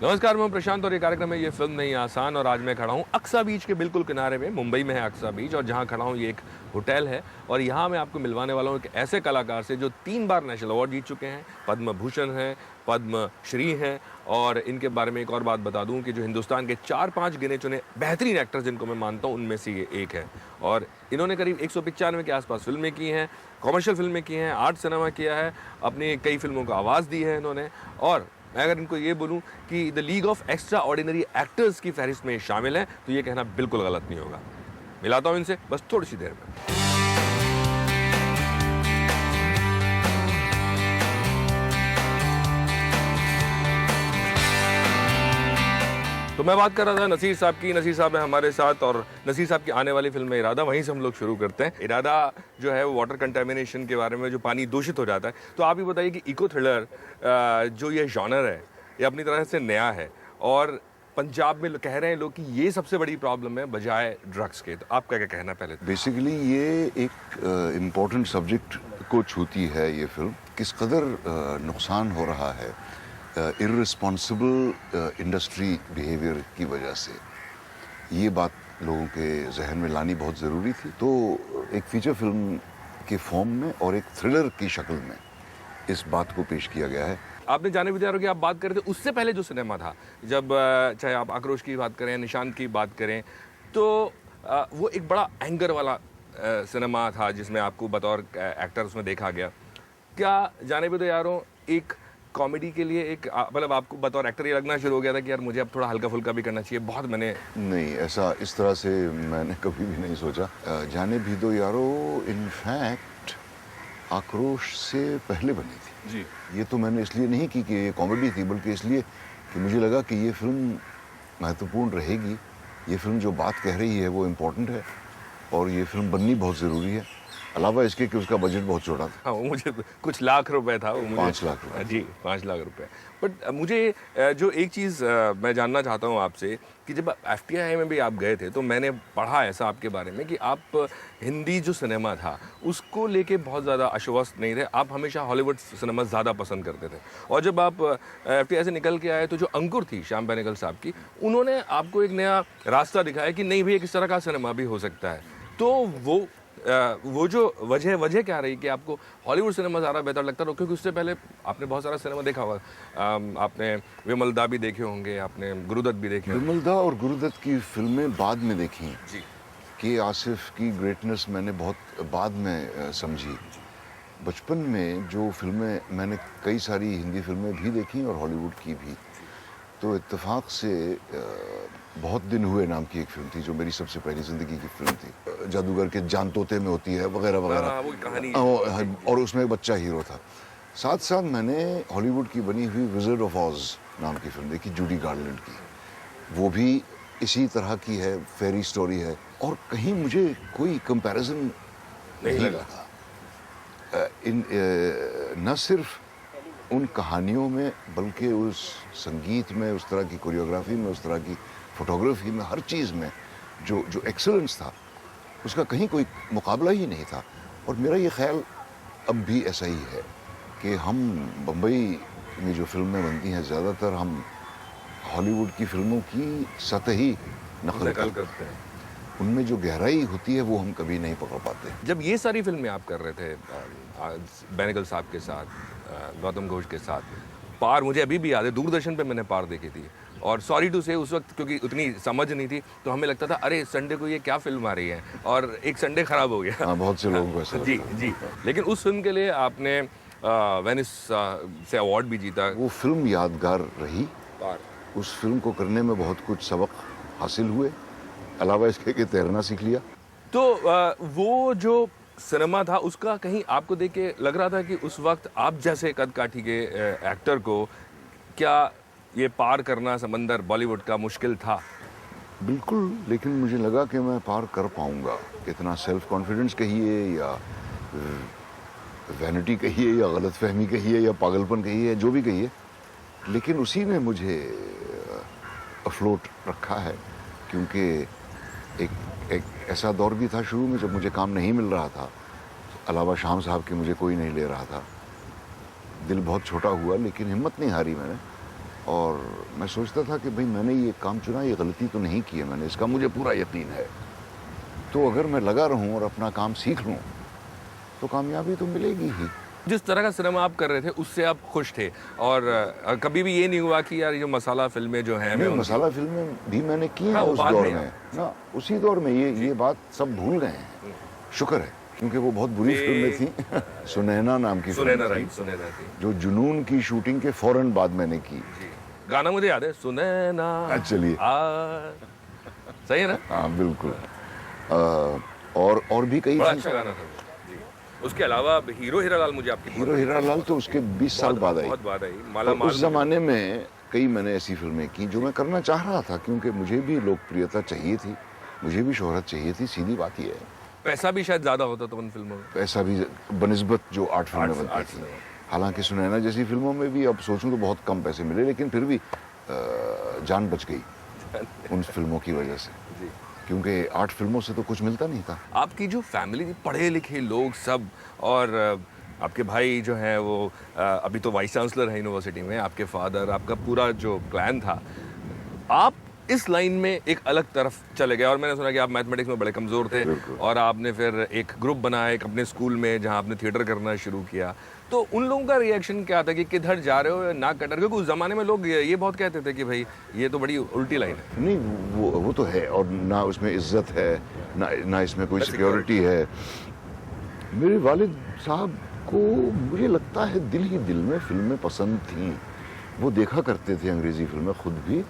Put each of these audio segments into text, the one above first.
नमस्कार, मैं प्रशांत और ये कार्यक्रम है ये फिल्म नहीं आसान। और आज मैं खड़ा हूँ अक्सा बीच के बिल्कुल किनारे पे। मुंबई में है अक्सा बीच, और जहाँ खड़ा हूँ ये एक होटल है। और यहाँ मैं आपको मिलवाने वाला हूँ एक ऐसे कलाकार से जो 3 बार नेशनल अवार्ड जीत चुके हैं, पद्म भूषण हैं, पद्म श्री हैं। और इनके बारे में एक और बात बता दूं कि जो हिंदुस्तान के 4-5 गिने चुने बेहतरीन एक्टर्स जिनको मैं मानता हूं उनमें से ये एक है। और इन्होंने करीब 195 के आसपास फिल्में की हैं, कॉमर्शियल फिल्में की हैं, आर्ट सिनेमा किया है, अपनी कई फिल्मों को आवाज़ दी है इन्होंने। और मैं अगर इनको ये बोलूं कि the league of extra ordinary actors की फहरिस्त में शामिल हैं तो ये कहना बिल्कुल गलत नहीं होगा। मिलाता हूं इनसे बस थोड़ी सी देर में। तो मैं बात कर रहा था नसीर साहब की। नसीर साहब है हमारे साथ, और नसीर साहब की आने वाली फिल्म में इरादा, वहीं से हम लोग शुरू करते हैं। इरादा जो है वो वाटर कंटेमिनेशन के बारे में, जो पानी दूषित हो जाता है। तो आप ही बताइए कि इको थ्रिलर जो ये जॉनर है ये अपनी तरह से नया है, और पंजाब में कह रहे हैं लोग कि ये सबसे बड़ी प्रॉब्लम है बजाय ड्रग्स के। तो आपका क्या कहना है पहले? बेसिकली ये एक इम्पोर्टेंट सब्जेक्ट को छूती है ये फिल्म। किस कदर नुकसान हो रहा है इर्रिस्पॉन्सिबल इंडस्ट्री बिहेवियर की वजह से, ये बात लोगों के जहन में लानी बहुत ज़रूरी थी। तो एक फीचर फिल्म के फॉर्म में और एक थ्रिलर की शक्ल में इस बात को पेश किया गया है। आपने जाने विद्यार्थियों की आप बात कर रहे थे, उससे पहले जो सिनेमा था, जब चाहे आप आक्रोश की बात करें, निशांत की बात करें, तो वो एक बड़ा एंगर वाला सिनेमा था जिसमें आपको बतौर एक्टर उसमें देखा गया। क्या जाने भी तो यारों एक कॉमेडी के लिए एक मतलब आपको बतौर एक्टर ये लगना शुरू हो गया था कि यार मुझे अब थोड़ा हल्का फुल्का भी करना चाहिए? बहुत मैंने नहीं, ऐसा इस तरह से मैंने कभी भी नहीं सोचा। जाने भी दो यारो इनफैक्ट आक्रोश से पहले बनी थी जी। ये तो मैंने इसलिए नहीं की कि ये कॉमेडी थी, बल्कि इसलिए कि मुझे लगा कि ये फिल्म महत्वपूर्ण रहेगी। ये फिल्म जो बात कह रही है वो इम्पोर्टेंट है, और ये फिल्म बननी बहुत ज़रूरी है। अलावा इसके कि उसका बजट बहुत छोटा था। हाँ, वो मुझे कुछ लाख रुपए था, वो मुझे 5 लाख रुपए। जी, 5 लाख रुपए। बट मुझे जो एक चीज़ मैं जानना चाहता हूँ आपसे कि जब एफटीआई में भी आप गए थे तो मैंने पढ़ा ऐसा आपके बारे में कि आप हिंदी जो सिनेमा था उसको लेके बहुत ज़्यादा आश्वस्त नहीं थे। आप हमेशा हॉलीवुड सिनेमा ज़्यादा पसंद करते थे। और जब आप एफटीआई से निकल के आए तो जो अंकुर थी श्याम बेनेगल साहब की, उन्होंने आपको एक नया रास्ता दिखाया कि नहीं भैया किस तरह का सिनेमा भी हो सकता है। तो वो जो वजह क्या रही कि आपको हॉलीवुड सिनेमा ज़्यादा बेहतर लगता था? क्योंकि उससे पहले आपने बहुत सारा सिनेमा देखा होगा। आपने विमल दा भी देखे होंगे, आपने गुरुदत्त भी देखे होंगे। विमल दा और गुरुदत्त की फिल्में बाद में देखी जी। कि आसिफ की ग्रेटनेस मैंने बहुत बाद में समझी। बचपन में जो फिल्में मैंने कई सारी हिंदी फिल्में भी देखी और हॉलीवुड की भी। तो इत्तेफाक से बहुत दिन हुए नाम की एक फिल्म थी जो मेरी सबसे पहली ज़िंदगी की फिल्म थी। जादूगर के जान तोते में होती है वगैरह वगैरह, वो कहानी। और उसमें एक बच्चा हीरो था। साथ साथ मैंने हॉलीवुड की बनी हुई विज़र्ड ऑफ ऑज नाम की फिल्म देखी, जूडी गार्लैंड की। वो भी इसी तरह की है, फेरी स्टोरी है, और कहीं मुझे कोई कंपैरिजन नहीं लगा। न सिर्फ उन कहानियों में बल्कि उस संगीत में, उस तरह की कोरियोग्राफी में, उस तरह की फोटोग्राफी में, हर चीज़ में जो एक्सेलेंस था उसका कहीं कोई मुकाबला ही नहीं था। और मेरा ये ख्याल अब भी ऐसा ही है कि हम बम्बई में जो फिल्में बनती हैं ज़्यादातर हम हॉलीवुड की फिल्मों की सतही नकल करते हैं। उनमें जो गहराई होती है वो हम कभी नहीं पकड़ पाते। जब ये सारी फिल्में आप कर रहे थे बेनेगल साहब के साथ, गौतम घोष के साथ, पार मुझे अभी भी याद है, दूरदर्शन पे मैंने पार देखी थी। और सॉरी टू से उस वक्त क्योंकि उतनी समझ नहीं थी तो हमें लगता था अरे संडे को ये क्या फिल्म आ रही है, और एक संडे खराब हो गया। हाँ, बहुत से लोगों को ऐसा जी जी। लेकिन उस फिल्म के लिए आपने वेनिस से अवार्ड भी जीता। वो फिल्म यादगार रही। पार उस फिल्म को करने में बहुत कुछ सबक हासिल हुए, अलावा इसके कि तैरना सीख लिया। तो वो जो सिनेमा था उसका कहीं आपको देख के लग रहा था कि उस वक्त आप जैसे कद काठी के एक्टर को क्या ये पार करना समंदर बॉलीवुड का मुश्किल था? बिल्कुल, लेकिन मुझे लगा कि मैं पार कर पाऊंगा। इतना सेल्फ कॉन्फिडेंस कहिए या वैनिटी कहिए या गलतफहमी कहिए या पागलपन कहिए, जो भी कहिए, लेकिन उसी ने मुझे अफ्लोट रखा है। क्योंकि एक ऐसा दौर भी था शुरू में जब मुझे काम नहीं मिल रहा था, अलावा शाम साहब के मुझे कोई नहीं ले रहा था। दिल बहुत छोटा हुआ, लेकिन हिम्मत नहीं हारी मैंने। और मैं सोचता था कि भाई मैंने ये काम चुना, ये गलती तो नहीं की है मैंने, इसका मुझे पूरा यकीन है। तो अगर मैं लगा रहूं और अपना काम सीख लूं तो कामयाबी तो मिलेगी ही। जिस तरह का सिनेमा आप कर रहे थे उससे आप खुश थे, और कभी भी ये नहीं हुआ कि यार ये जो मसाला फिल्में जो हैं, नहीं, मसाला फिल्में भी मैंने की हैं उस दौर में ना, उसी दौर में। ये बात सब भूल गए हैं, शुक्र है, क्योंकि वो बहुत बुरी फिल्में थी। सुनैना नाम की फिल्म थी, जो जुनून की शूटिंग के फौरन बाद मैंने की। गाना मुझे याद है, सुनैना। चलिए, सही है ना? हाँ बिल्कुल। और भी कई बड़ा अच्छा गाना था जी। उसके अलावा हीरो हीरालाल, मुझे आपकी हीरो हीरालाल तो उसके 20 साल बाद आई। बहुत बाद आई। माला माल उस जमाने में कई मैंने ऐसी फिल्में की जो मैं करना चाह रहा था, क्योंकि मुझे भी लोकप्रियता चाहिए थी, मुझे भी शोहरत चाहिए थी, सीधी बात ही है। पैसा भी शायद ज्यादा होता था उन फिल्मों में, पैसा भी बनिस्बत जो आर्ट फिल्में बनती थी। हालांकि सुनैना जैसी फिल्मों में भी अब सोचूं तो बहुत कम पैसे मिले, लेकिन फिर भी जान बच गई उन फिल्मों की वजह से, क्योंकि आर्ट फिल्मों से तो कुछ मिलता नहीं था। आपकी जो फैमिली थी, पढ़े लिखे लोग सब, और आपके भाई जो हैं वो अभी तो वाइस चांसलर है यूनिवर्सिटी में, आपके फादर, आपका पूरा जो प्लान था, आप इस लाइन में एक अलग तरफ चले गए। और मैंने सुना कि आप मैथमेटिक्स में बड़े कमज़ोर थे, और आपने फिर एक ग्रुप बनाया एक अपने स्कूल में जहां आपने थिएटर करना शुरू किया। तो उन लोगों का रिएक्शन क्या था कि किधर जा रहे हो, ना कटर? क्योंकि उस ज़माने में लोग ये बहुत कहते थे कि भाई ये तो बड़ी उल्टी लाइन है। नहीं, वो तो है, और ना उसमें इज्जत है, ना इसमें कोई सिक्योरिटी है। मेरे वालिद साहब को मुझे लगता है दिल ही दिल में फिल्में पसंद थीं। वो देखा करते थे अंग्रेज़ी फिल्में खुद भी,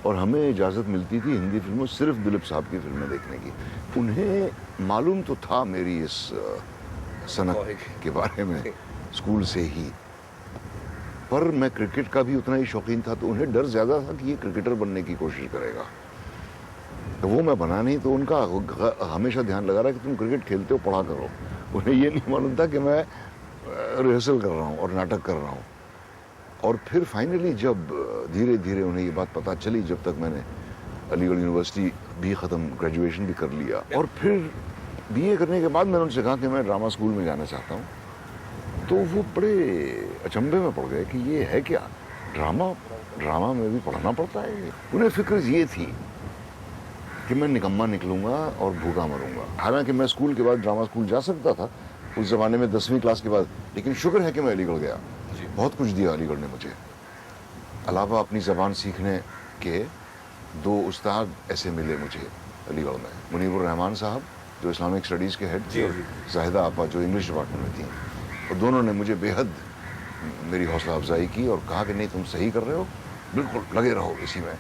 और हमें इजाज़त मिलती थी हिंदी फिल्मों, सिर्फ दिलीप साहब की फिल्में देखने की। उन्हें मालूम तो था मेरी इस सनक के बारे में स्कूल से ही, पर मैं क्रिकेट का भी उतना ही शौकीन था, तो उन्हें डर ज़्यादा था कि ये क्रिकेटर बनने की कोशिश करेगा। तो वो मैं बना नहीं, तो उनका हमेशा ध्यान लगा रहा कि तुम क्रिकेट खेलते हो, पढ़ा करो। उन्हें ये नहीं मालूम था कि मैं रिहर्सल कर रहा हूँ और नाटक कर रहा हूँ। और फिर फाइनली जब धीरे धीरे उन्हें ये बात पता चली, जब तक मैंने अलीगढ़ यूनिवर्सिटी भी ख़त्म, ग्रेजुएशन भी कर लिया, और फिर बीए करने के बाद मैंने उनसे कहा कि मैं ड्रामा स्कूल में जाना चाहता हूँ, तो वो बड़े अचंभे में पड़ गए कि ये है क्या, ड्रामा में भी पढ़ना पड़ता है। उन्हें फिक्र ये थी कि मैं निकम्मा निकलूंगा और भूखा मरूंगा। हालांकि मैं स्कूल के बाद ड्रामा स्कूल जा सकता था उस ज़माने में 10वीं क्लास के बाद, लेकिन शुक्र है कि मैं अलीगढ़ गया। बहुत कुछ दिया अलीगढ़ ने मुझे। अलावा अपनी ज़बान सीखने के 2 उस्ताद ऐसे मिले मुझे अलीगढ़ में, मुनीबुर रहमान साहब जो इस्लामिक स्टडीज़ के हेड थे, और जाहिदा आपा जो इंग्लिश डिपार्टमेंट में थी, और दोनों ने मुझे बेहद मेरी हौसला अफजाई की और कहा कि नहीं, तुम सही कर रहे हो, बिल्कुल लगे रहो इसी में।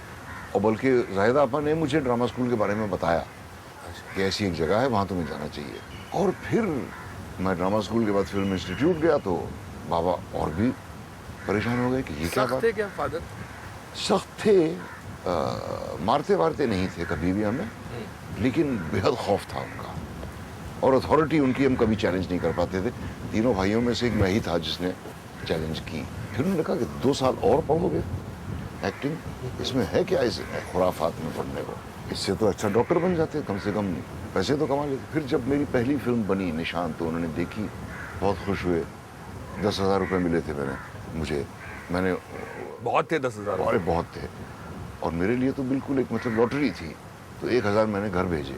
और बल्कि जाहिदा आपा ने मुझे ड्रामा स्कूल के बारे में बताया कि ऐसी एक जगह है, वहाँ तुम्हें जाना चाहिए। और फिर मैं ड्रामा स्कूल के बाद फिल्म इंस्टीट्यूट गया, तो बाबा और भी परेशान हो गए कि ये क्या बात। क्या फादर सख्त थे, मारते वारते नहीं थे कभी भी हमें, लेकिन बेहद खौफ था उनका, और अथॉरिटी उनकी हम कभी चैलेंज नहीं कर पाते थे। तीनों भाइयों में से एक मैं ही था जिसने चैलेंज की। फिर उन्होंने कहा कि 2 साल और पढ़ोगे एक्टिंग, इसमें है क्या इस खुराफात में पढ़ने को, इससे तो अच्छा डॉक्टर बन जाते, कम से कम पैसे तो कमा लेते। फिर जब मेरी पहली फिल्म बनी निशान, तो उन्होंने देखी, बहुत खुश हुए। 10,000 रुपये मिले थे मैंने बहुत थे 10,000? अरे बहुत थे, और मेरे लिए तो बिल्कुल एक मतलब लॉटरी थी। तो 1,000 मैंने घर भेजे,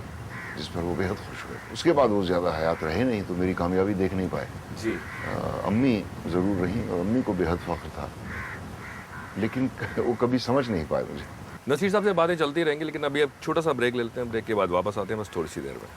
जिस पर वो बेहद खुश हुए। उसके बाद वो ज़्यादा हयात रहे नहीं, तो मेरी कामयाबी देख नहीं पाए जी। अम्मी ज़रूर रहीं, और अम्मी को बेहद फ़ख्र था, लेकिन वो कभी समझ नहीं पाए मुझे। नसीर साहब से बातें चलती रहेंगी, लेकिन अभी अब छोटा सा ब्रेक ले लेते हैं। ब्रेक के बाद वापस आते हैं बस थोड़ी सी देर में।